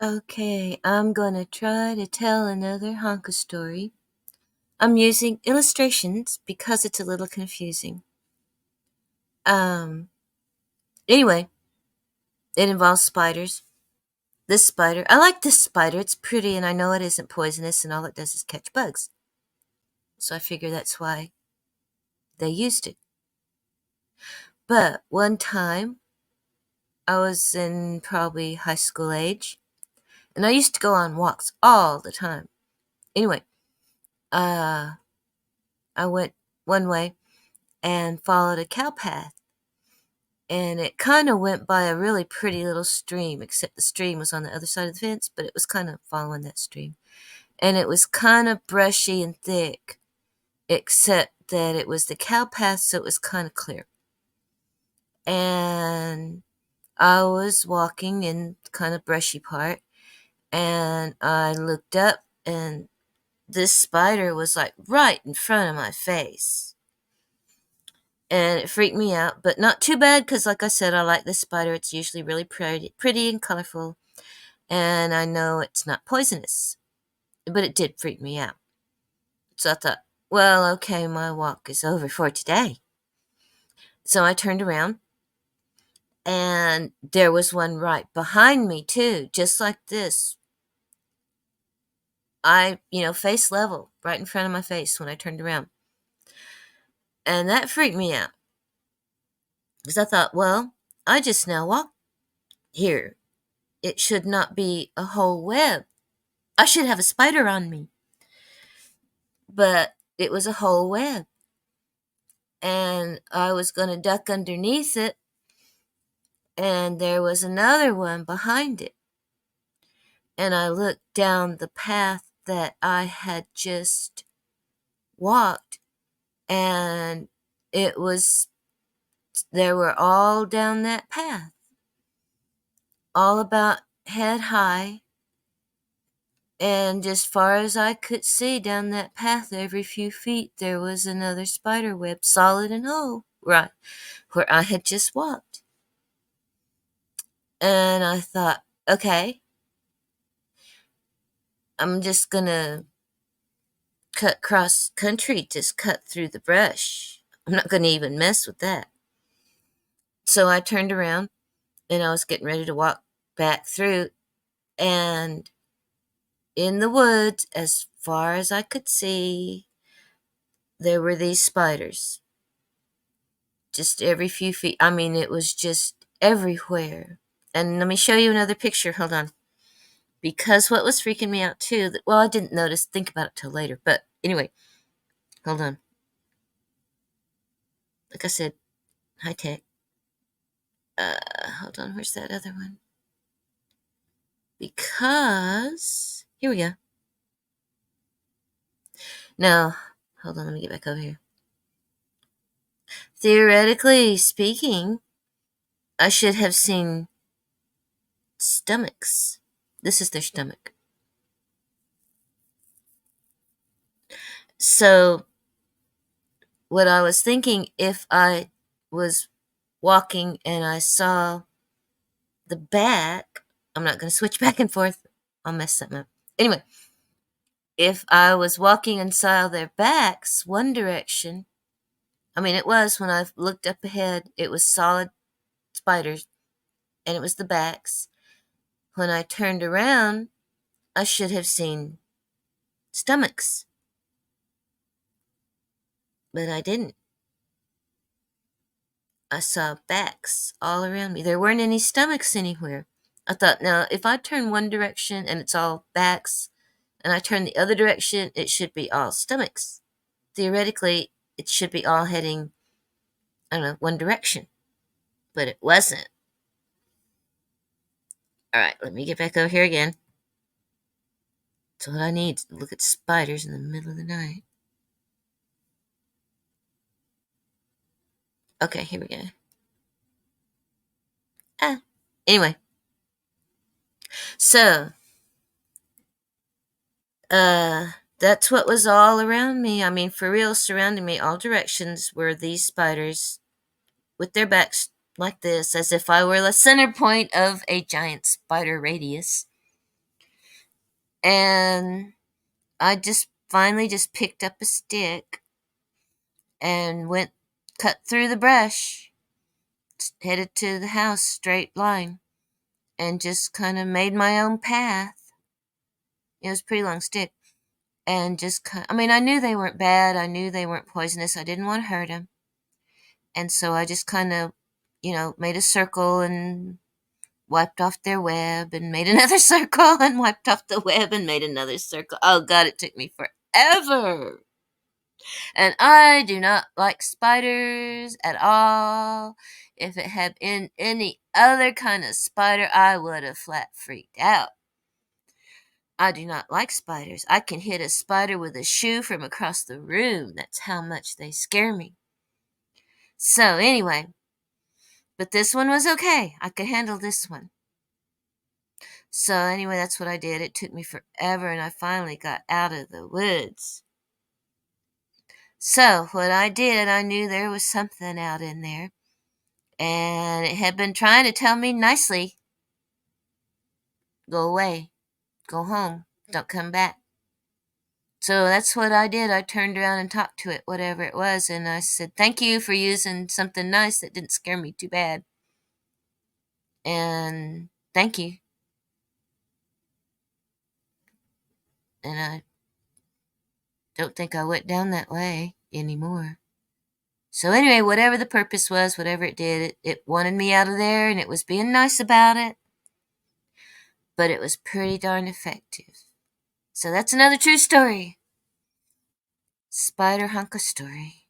Okay, I'm gonna try to tell another Honka story. I'm using illustrations because it's a little confusing. Um, anyway, it involves spiders. I like this spider. It's pretty and I know it isn't poisonous and all it does is catch bugs. So I figure that's why they used it. But one time, I was in probably high school age, and I used to go on walks all the time. Anyway, uh, I went one way and followed a cow path, and it kind of went by a really pretty little stream, except the stream was on the other side of the fence, but it was kind of following that stream. And it was kind of brushy and thick, except that it was the cow path, so it was kind of clear. And I was walking in kind of brushy part, and I looked up, and this spider was like right in front of my face. And it freaked me out, but not too bad because, like I said, I like this spider. It's usually really pretty and colorful, and I know it's not poisonous. But it did freak me out. So I thought, well, okay, my walk is over for today. So I turned around, and there was one right behind me, too, just like this. Face level, right in front of my face when I turned around. And that freaked me out because I thought, well, I just now walked here. It should not be a whole web. I should have a spider on me. But it was a whole web. And I was going to duck underneath it, and there was another one behind it. And I looked down the path that I had just walked, and they were all down that path, all about head high. And as far as I could see down that path, every few feet, there was another spider web, solid and whole, right where I had just walked. And I thought, okay, I'm just gonna cut cross country, just cut through the brush. I'm not gonna even mess with that. So I turned around and I was getting ready to walk back through, and in the woods, as far as I could see, there were these spiders. Just every few feet. I mean, it was just everywhere. And let me show you another picture. Hold on. Because what was freaking me out too, well, I didn't think about it till later. But anyway, hold on. Like I said, high tech. Hold on. Where's that other one? Because here we go. Now, hold on. Let me get back over here. Theoretically speaking, I should have seen stomachs. This is their stomach. So, what I was thinking, if I was walking and I saw the back, I'm not going to switch back and forth. I'll mess something up. Anyway, if I was walking and saw their backs one direction, I mean, it was when I looked up ahead, it was solid spiders and it was the backs. When I turned around, I should have seen stomachs, but I didn't. I saw backs all around me. There weren't any stomachs anywhere. I thought, now, if I turn one direction and it's all backs, and I turn the other direction, it should be all stomachs. Theoretically, it should be all heading, I don't know, one direction. But it wasn't. Alright, let me get back over here again. That's what I need to look at spiders in the middle of the night. Okay, here we go. Anyway. So, that's what was all around me. I mean, for real, surrounding me, all directions were these spiders with their backs like this, as if I were the center point of a giant spider radius. And I just finally just picked up a stick and went cut through the brush, headed to the house straight line, and just kind of made my own path. It was a pretty long stick. And just kind I mean, I knew they weren't bad. I knew they weren't poisonous. I didn't want to hurt them. And so I just kind of, made a circle and wiped off their web and made another circle and wiped off the web and made another circle. Oh, God, it took me forever. And I do not like spiders at all. If it had been any other kind of spider, I would have flat freaked out. I do not like spiders. I can hit a spider with a shoe from across the room. That's how much they scare me. So, anyway, but this one was okay. I could handle this one. So, anyway, that's what I did. It took me forever, and I finally got out of the woods. So, what I did, I knew there was something out in there, and it had been trying to tell me nicely, go away, go home, don't come back. So that's what I did. I turned around and talked to it, whatever it was, and I said, thank you for using something nice that didn't scare me too bad. And thank you. And I don't think I went down that way anymore. So anyway, whatever the purpose was, whatever it did, it wanted me out of there, and it was being nice about it. But it was pretty darn effective. So that's another true story. Spider Honka story.